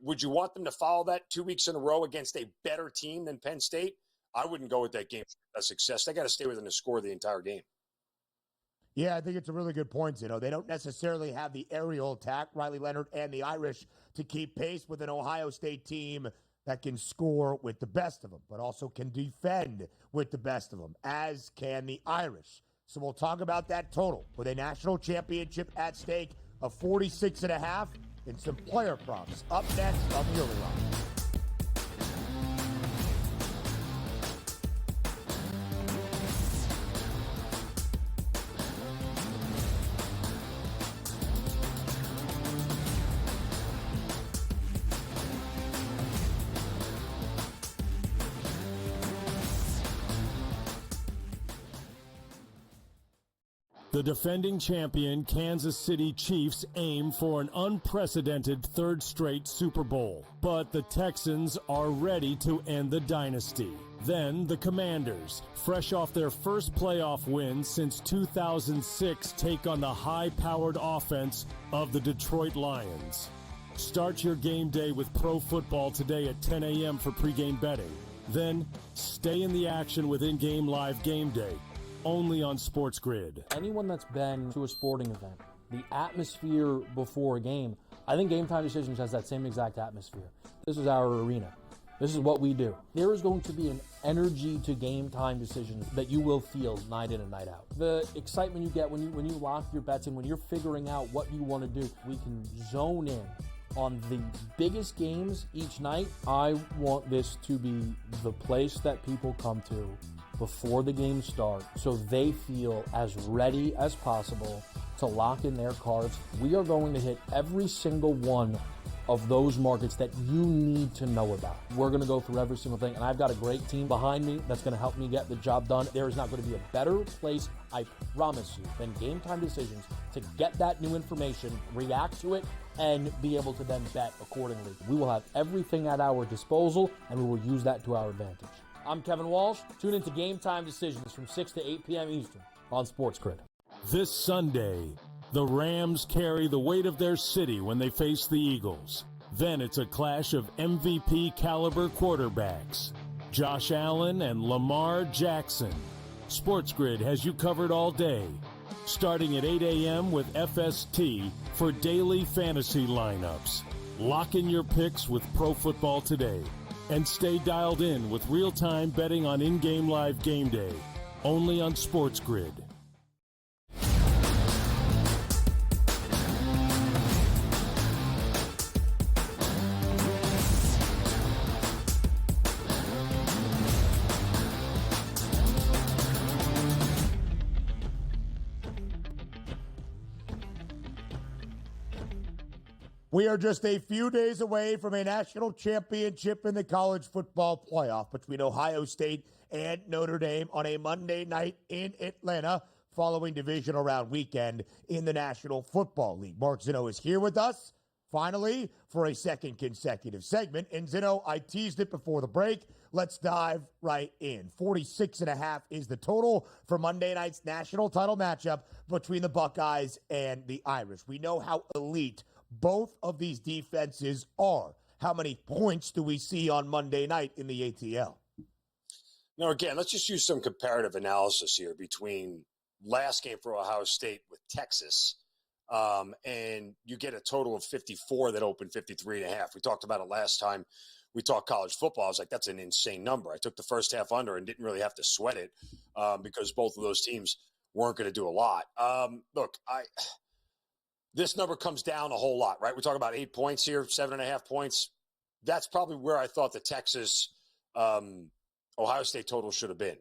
Would you want them to follow that 2 weeks in a row against a better team than Penn State? I wouldn't go with that game a success. They got to stay within the score the entire game. Yeah, I think it's a really good point, Zinno. They don't necessarily have the aerial attack, Riley Leonard and the Irish, to keep pace with an Ohio State team that can score with the best of them, but also can defend with the best of them, as can the Irish. So we'll talk about that total with a national championship at stake of 46.5 and some player props up next on the early line. The defending champion Kansas City Chiefs aim for an unprecedented third straight Super Bowl, but the Texans are ready to end the dynasty. Then the Commanders, fresh off their first playoff win since 2006, take on the high-powered offense of the Detroit Lions. Start your game day with pro football today at 10 a.m. for pregame betting. Then stay in the action with in-game live game day. Only on SportsGrid. Anyone that's been to a sporting event, the atmosphere before a game, I think Game Time Decisions has that same exact atmosphere. This is our arena. This is what we do. There is going to be an energy to Game Time Decisions that you will feel night in and night out. The excitement you get when you lock your bets in, when you're figuring out what you want to do, we can zone in on the biggest games each night. I want this to be the place that people come to before the game starts so they feel as ready as possible to lock in their cards. We are going to hit every single one of those markets that you need to know about. We're going to go through every single thing, and I've got a great team behind me that's going to help me get the job done. There is not going to be a better place, I promise you, than Game Time Decisions to get that new information, react to it, and be able to then bet accordingly. We will have everything at our disposal, and we will use that to our advantage. I'm Kevin Walsh. Tune into Game Time Decisions from 6 to 8 p.m. Eastern on SportsGrid. This Sunday, the Rams carry the weight of their city when they face the Eagles. Then it's a clash of MVP caliber quarterbacks, Josh Allen and Lamar Jackson. SportsGrid has you covered all day, starting at 8 a.m. with FST for daily fantasy lineups. Lock in your picks with Pro Football Today. And stay dialed in with real-time betting on in-game live game day. Only on SportsGrid. We are just a few days away from a national championship in the college football playoff between Ohio State and Notre Dame on a Monday night in Atlanta following Divisional Round weekend in the National Football League. Mark Zinno is here with us Finally, for a second consecutive segment, and Zinno, I teased it before the break. Let's dive right in. 46.5 is the total for Monday night's national title matchup between the Buckeyes and the Irish. We know how elite both of these defenses are. How many points do we see on Monday night in the ATL? Now, again, let's just use some comparative analysis here between last game for Ohio State with Texas, and you get a total of 54 that opened 53.5. We talked about it last time we talked college football. I was like, that's an insane number. I took the first half under and didn't really have to sweat it because both of those teams weren't going to do a lot. Look, this number comes down a whole lot, right? We're talking about 8 points here, 7.5 points. That's probably where I thought the Texas Ohio State total should have been.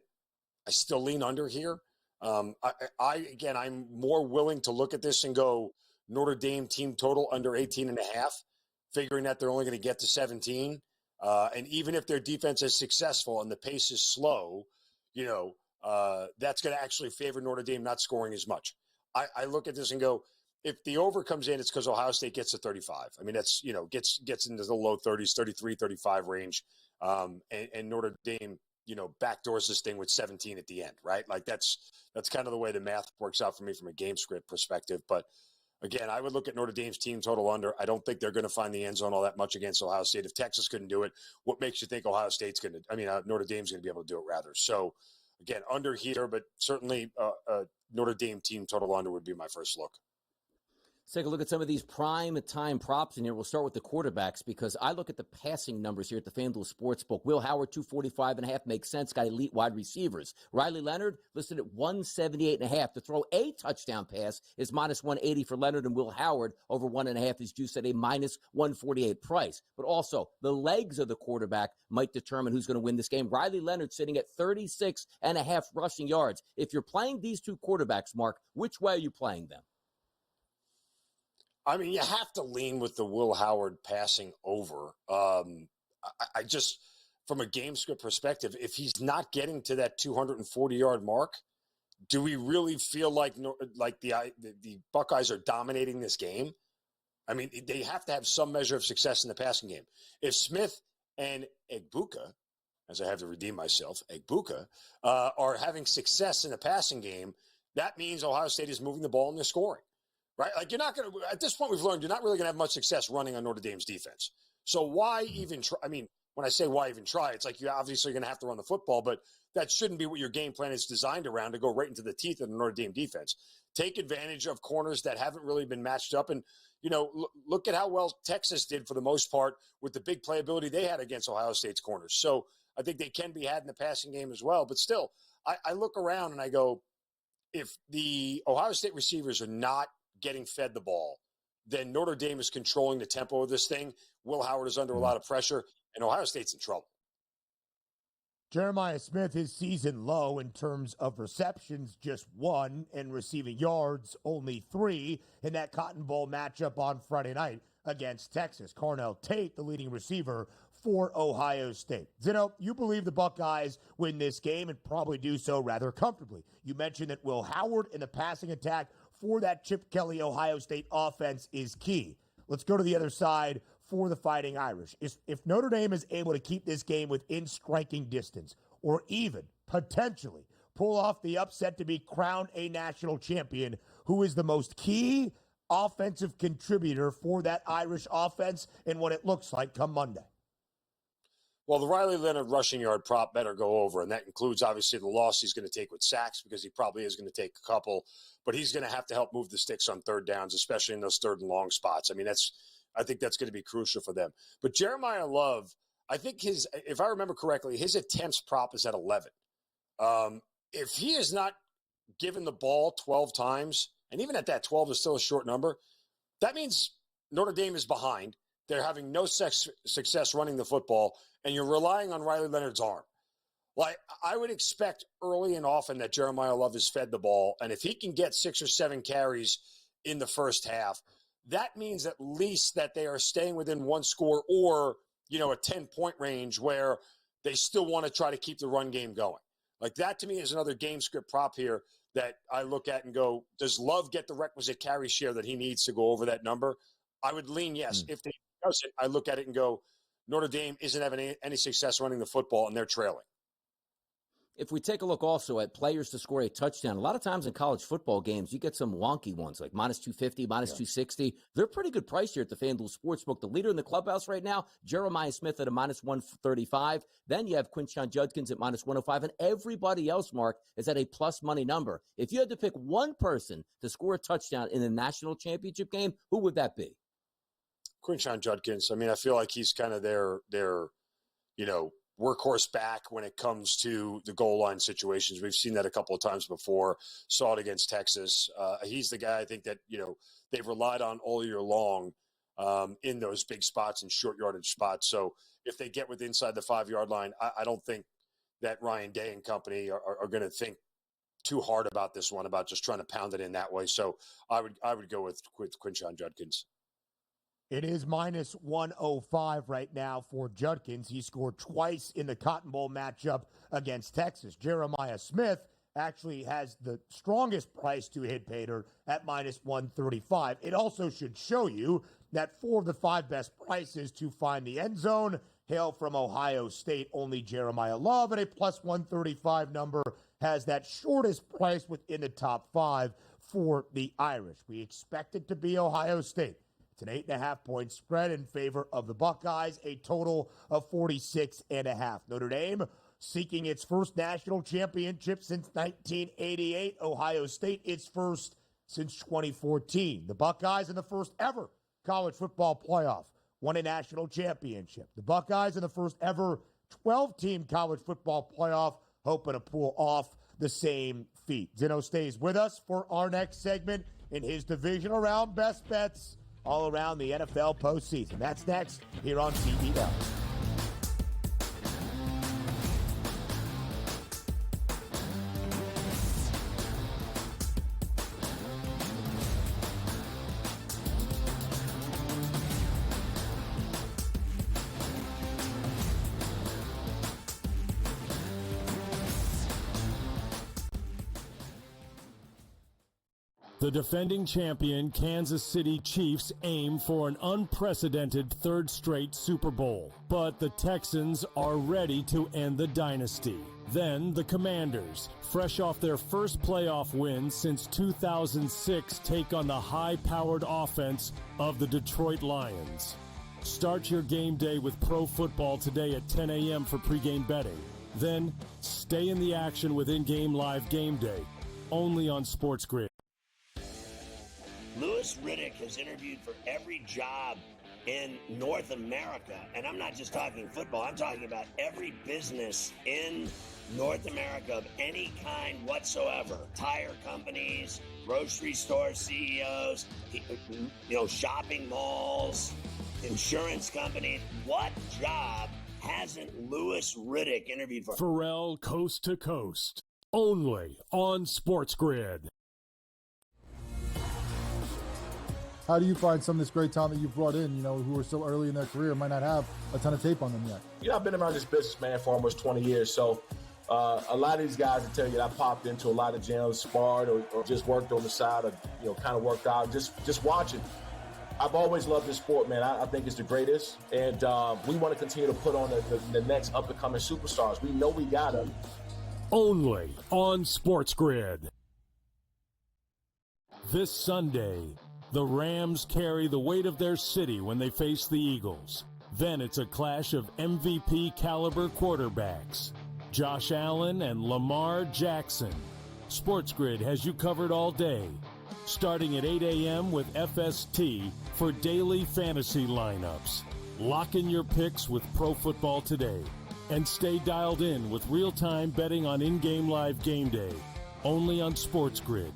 I still lean under here. Again, I'm more willing to look at this and go Notre Dame team total under 18.5, figuring that they're only going to get to 17. And even if their defense is successful and the pace is slow, that's going to actually favor Notre Dame not scoring as much. I look at this and go, if the over comes in, it's because Ohio State gets to 35. I mean, that's, gets into the low 30s, 33, 35 range. And Notre Dame, backdoors this thing with 17 at the end, right? Like that's kind of the way the math works out for me from a game script perspective. But again, I would look at Notre Dame's team total under. I don't think they're going to find the end zone all that much against Ohio State. If Texas couldn't do it, what makes you think Ohio State's going to, Notre Dame's going to be able to do it rather. So again, under here, but certainly Notre Dame team total under would be my first look. Let's take a look at some of these prime time props in here. We'll start with the quarterbacks because I look at the passing numbers here at the FanDuel Sportsbook. Will Howard, 245.5 makes sense. Got elite wide receivers. Riley Leonard listed at 178.5. To throw a touchdown pass is minus 180 for Leonard, and Will Howard over 1.5 is juiced at a minus 148 price. But also, the legs of the quarterback might determine who's going to win this game. Riley Leonard sitting at 36.5 rushing yards. If you're playing these two quarterbacks, Mark, which way are you playing them? I mean, you have to lean with the Will Howard passing over. I just, from a game script perspective, if he's not getting to that 240-yard mark, do we really feel like the Buckeyes are dominating this game? I mean, they have to have some measure of success in the passing game. If Smith and Egbuka, as I have to redeem myself, Egbuka, are having success in the passing game, that means Ohio State is moving the ball and they're scoring. Right? Like you're not going to, at this point we've learned you're not really going to have much success running on Notre Dame's defense. So why even try? I mean, when I say why even try, it's like you're obviously going to have to run the football, but that shouldn't be what your game plan is designed around, to go right into the teeth of the Notre Dame defense. Take advantage of corners that haven't really been matched up. And, look at how well Texas did for the most part with the big playability they had against Ohio State's corners. So I think they can be had in the passing game as well. But still, I look around and I go, if the Ohio State receivers are not getting fed the ball, then Notre Dame is controlling the tempo of this thing. Will Howard is under a lot of pressure, and Ohio State's in trouble. Jeremiah Smith, his season low in terms of receptions, just 1, and receiving yards, only 3 in that Cotton Bowl matchup on Friday night against Texas. Carnell Tate, the leading receiver for Ohio State. Zinno, you believe the Buckeyes win this game and probably do so rather comfortably. You mentioned that Will Howard in the passing attack for that Chip Kelly Ohio State offense is key. Let's go to the other side for the Fighting Irish. If Notre Dame is able to keep this game within striking distance, or even potentially pull off the upset to be crowned a national champion, who is the most key offensive contributor for that Irish offense and what it looks like come Monday? Well, the Riley Leonard rushing yard prop better go over, and that includes obviously the loss he's going to take with sacks, because he probably is going to take a couple, but he's going to have to help move the sticks on third downs, especially in those third and long spots. I mean, I think that's going to be crucial for them. But Jeremiah Love, I think if I remember correctly, his attempts prop is at 11. If he is not given the ball 12 times, and even at that 12 is still a short number, that means Notre Dame is behind. They're having no success running the football, and you're relying on Riley Leonard's arm. Like, I would expect early and often that Jeremiah Love is fed the ball, and if he can get 6 or 7 carries in the first half, that means at least that they are staying within one score or, a 10-point range where they still want to try to keep the run game going. Like, that to me is another game script prop here that I look at and go, does Love get the requisite carry share that he needs to go over that number? I would lean yes. If they doesn't, I look at it and go, Notre Dame isn't having any success running the football, and they're trailing. If we take a look also at players to score a touchdown, a lot of times in college football games, you get some wonky ones like minus 250, minus 260. They're pretty good price here at the FanDuel Sportsbook. The leader in the clubhouse right now, Jeremiah Smith at a minus 135. Then you have Quinshon Judkins at minus 105. And everybody else, Mark, is at a plus money number. If you had to pick one person to score a touchdown in the national championship game, who would that be? Quinshon Judkins. I mean, I feel like he's kind of their workhorse back when it comes to the goal line situations. We've seen that a couple of times before. Saw it against Texas. He's the guy I think that, they've relied on all year long in those big spots and short yardage spots. So if they get within inside the 5-yard line, I don't think that Ryan Day and company are going to think too hard about this one, about just trying to pound it in that way. So I would go with Quinshon Judkins. It is minus 105 right now for Judkins. He scored twice in the Cotton Bowl matchup against Texas. Jeremiah Smith actually has the strongest price to hit Pater at minus 135. It also should show you that 4 of the 5 best prices to find the end zone hail from Ohio State. Only Jeremiah Love at a plus 135 number has that shortest price within the top 5 for the Irish. We expect it to be Ohio State. It's an 8.5-point spread in favor of the Buckeyes, a total of 46.5. Notre Dame seeking its first national championship since 1988. Ohio State its first since 2014. The Buckeyes in the first ever college football playoff won a national championship. The Buckeyes in the first ever 12-team college football playoff hoping to pull off the same feat. Zinno stays with us for our next segment in his Divisional Round best bets all around the NFL postseason. That's next here on CBL. The defending champion Kansas City Chiefs aim for an unprecedented third straight Super Bowl, but the Texans are ready to end the dynasty. Then the Commanders, fresh off their first playoff win since 2006, take on the high-powered offense of the Detroit Lions. Start your game day with pro football today at 10 a.m. for pregame betting. Then stay in the action with in-game live game day, only on SportsGrid. Louis Riddick has interviewed for every job in North America. And I'm not just talking football. I'm talking about every business in North America of any kind whatsoever. Tire companies, grocery store CEOs, shopping malls, insurance companies. What job hasn't Louis Riddick interviewed for? Pharrell Coast to Coast, only on SportsGrid. How do you find some of this great talent that you've brought in, who are still early in their career, might not have a ton of tape on them yet? I've been around this business, man, for almost 20 years. So a lot of these guys will tell you that I popped into a lot of gyms, sparred or just worked on the side or, kind of worked out, just watching. I've always loved this sport, man. I think it's the greatest. And we want to continue to put on the next up-and-coming superstars. We know we got them. Only on SportsGrid. This Sunday, the Rams carry the weight of their city when they face the Eagles. Then it's a clash of MVP caliber quarterbacks, Josh Allen and Lamar Jackson. SportsGrid has you covered all day, starting at 8 a.m. with FST for daily fantasy lineups. Lock in your picks with Pro Football Today and stay dialed in with real-time betting on in-game live game day, only on SportsGrid.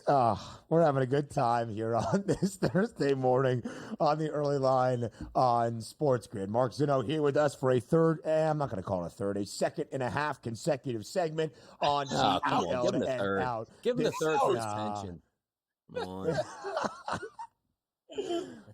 We're having a good time here on this Thursday morning on the early line on SportsGrid. Mark Zinno here with us for a I'm not going to call it a second and a half consecutive segment on Oh, come on. Give him the and third. Out. Give him the third for his pension. Come on.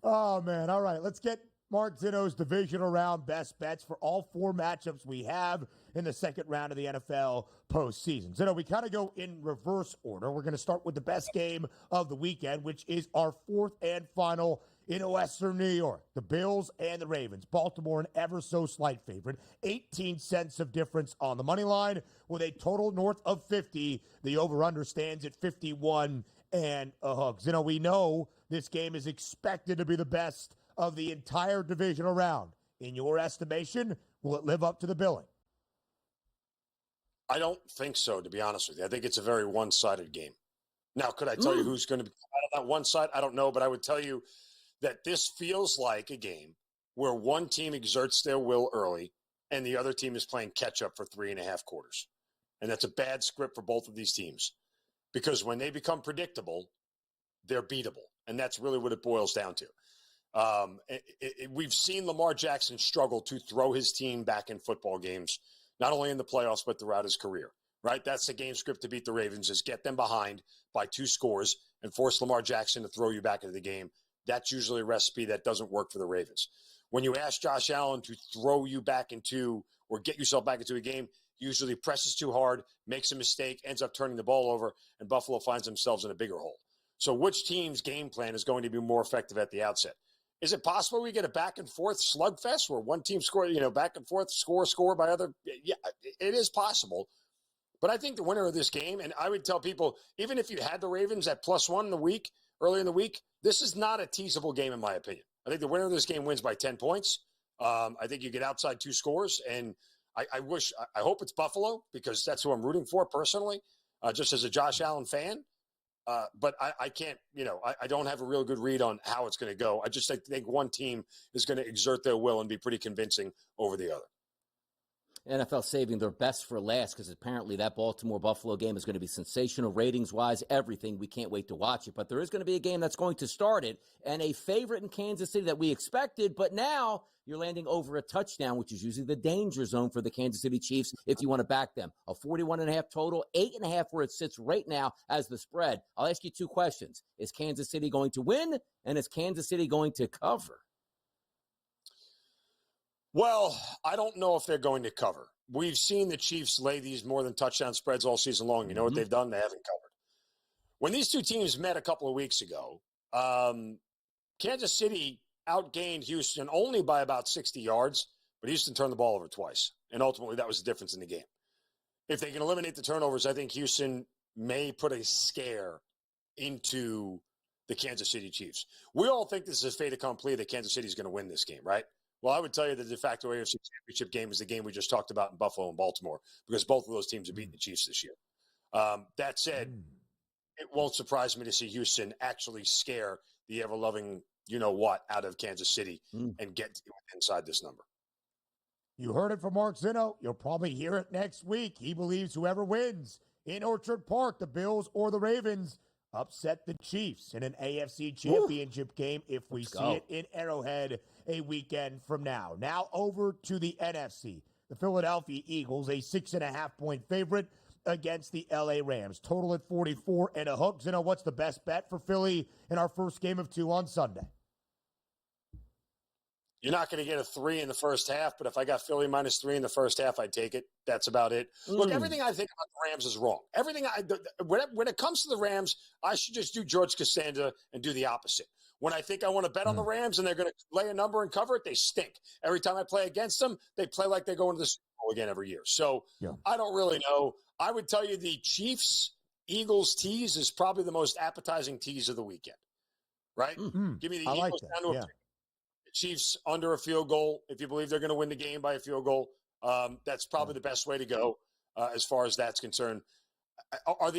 Oh, man. All right, let's get Mark Zinno's divisional round best bets for all 4 matchups we have in the second round of the NFL postseason. Zinno, we kind of go in reverse order. We're going to start with the best game of the weekend, which is our 4th and final in Western New York. The Bills and the Ravens. Baltimore, an ever so slight favorite. 18 cents of difference on the money line with a total north of 50. The over-under stands at 51 and a hook. Zinno, we know this game is expected to be the best of the entire divisional round. In your estimation, will it live up to the billing? I don't think so, to be honest with you. I think it's a very one-sided game. Now, could I tell you who's going to be out on that one side? I don't know, but I would tell you that this feels like a game where one team exerts their will early and the other team is playing catch-up for 3.5 quarters. And that's a bad script for both of these teams because when they become predictable, they're beatable. And that's really what it boils down to. We've seen Lamar Jackson struggle to throw his team back in football games, not only in the playoffs, but throughout his career, right? That's the game script to beat the Ravens is get them behind by 2 scores and force Lamar Jackson to throw you back into the game. That's usually a recipe that doesn't work for the Ravens. When you ask Josh Allen to throw you back into or get yourself back into a game, usually presses too hard, makes a mistake, ends up turning the ball over, and Buffalo finds themselves in a bigger hole. So which team's game plan is going to be more effective at the outset? Is it possible we get a back-and-forth slugfest where one team score, back and forth, score by other? Yeah, it is possible. But I think the winner of this game, and I would tell people, even if you had the Ravens at +1 in the week, early in the week, this is not a teasable game in my opinion. I think the winner of this game wins by 10 points. I think you get outside 2 scores, and I hope it's Buffalo because that's who I'm rooting for personally, just as a Josh Allen fan. But I can't, I don't have a real good read on how it's going to go. I just think one team is going to exert their will and be pretty convincing over the other. NFL saving their best for last because apparently that Baltimore-Buffalo game is going to be sensational ratings-wise, everything. We can't wait to watch it. But there is going to be a game that's going to start it and a favorite in Kansas City that we expected. But now you're landing over a touchdown, which is usually the danger zone for the Kansas City Chiefs if you want to back them. A 41.5 total, 8.5 where it sits right now as the spread. I'll ask you 2 questions. Is Kansas City going to win, and is Kansas City going to cover? Well, I don't know if they're going to cover. We've seen the Chiefs lay these more than touchdown spreads all season long. You know what they've done? They haven't covered. When these two teams met a couple of weeks ago, Kansas City outgained Houston only by about 60 yards, but Houston turned the ball over twice. And ultimately, that was the difference in the game. If they can eliminate the turnovers, I think Houston may put a scare into the Kansas City Chiefs. We all think this is a fait accompli that Kansas City is going to win this game, right? Well, I would tell you the de facto AFC Championship game is the game we just talked about in Buffalo and Baltimore because both of those teams have beaten the Chiefs this year. That said, it won't surprise me to see Houston actually scare the ever-loving you-know-what out of Kansas City and get inside this number. You heard it from Mark Zinno. You'll probably hear it next week. He believes whoever wins in Orchard Park, the Bills or the Ravens, upset the Chiefs in an AFC Championship game if we see it in Arrowhead a weekend from now. Now over to the NFC. The Philadelphia Eagles, a 6.5-point favorite against the LA Rams. Total at 44 and a hook. Zinno, what's the best bet for Philly in our first game of 2 on Sunday? You're not going to get a 3 in the first half, but if I got Philly -3 in the first half, I'd take it. That's about it. Look, everything I think about the Rams is wrong. When it comes to the Rams, I should just do George Costanza and do the opposite. When I think I want to bet on the Rams and they're going to lay a number and cover it, they stink. Every time I play against them, they play like they're going to the Super Bowl again every year. So I don't really know. I would tell you the Chiefs-Eagles tease is probably the most appetizing tease of the weekend, right? Give me the Eagles down to a 3. Chiefs under a field goal. If you believe they're going to win the game by a field goal, that's probably the best way to go as far as that's concerned.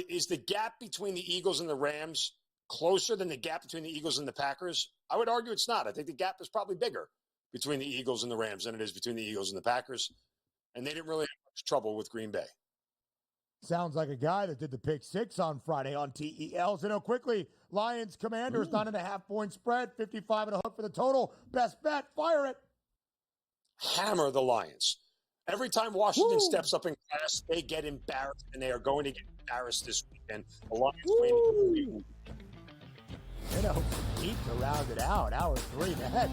Is the gap between the Eagles and the Rams closer than the gap between the Eagles and the Packers? I would argue it's not. I think the gap is probably bigger between the Eagles and the Rams than it is between the Eagles and the Packers. And they didn't really have much trouble with Green Bay. Sounds like a guy that did the pick 6 on Friday on TEL. So, quickly, Lions Commanders, 9.5-point spread, 55 and a hook for the total. Best bet, fire it. Hammer the Lions. Every time Washington steps up in class, they get embarrassed, and they are going to get embarrassed this weekend. The Lions win. Deep to round it out. Hour 3 next.